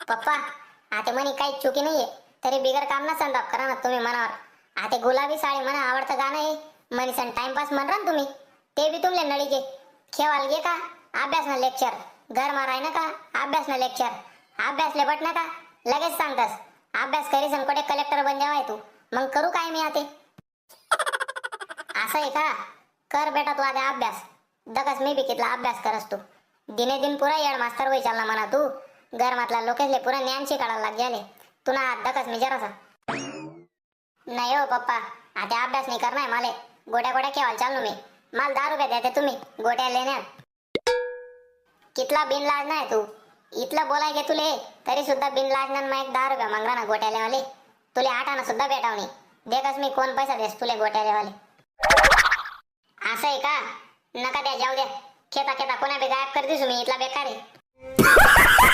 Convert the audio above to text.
पप्पा आता म्हणे काही चुकी नाहीये तरी बिगर काम ना संदाप करा ना तुम्ही मनावर। आता गुलाबी साडी म्हणा आवडतं गाणं आहे म्हणीसन टाइमपास म्हणरा ना तुम्ही ते बी तुमले नळीके खेवाल गे का अभ्यास ना लेक्चर घर माराय ना का अभ्यास ना लेक्चर अभ्यासले बट ना का लगेच सांगतस अभ्यास करीसन कोठे कलेक्टर बन जावाय तू मग करू काय मी आते असं आहे का कर बेटा तू आधी अभ्यास दकस मी बी कितला अभ्यास करस तू दिने दिन पुरा येड मास्तर होई चालला म्हणा तू घर मतला लोकेसले पुरा ज्ञान शिकायला लाग गेले तुला दकस मी जरासा नाही हो पप्पा आता अभ्यास नाही करणार माले गोट्या गोट्या केवाल चालू मी माल 10 रुपये देते तुम्ही गोट्या लेण्यात कितला बिनलाज नाही तू इतलं बोलाय गे तुले तरी सुद्धा बिनलाज ना मग 10 रुपये मागला ना गोट्याले वाले तुले आठाना सुद्धा भेटावणी देखस मी कोण पैसा देस तुले गोट्याले वाले असं आहे का नका द्या जाऊ द्या खेता खेता कोणा बी गायब कर दिसू मी इथला बेकार आहे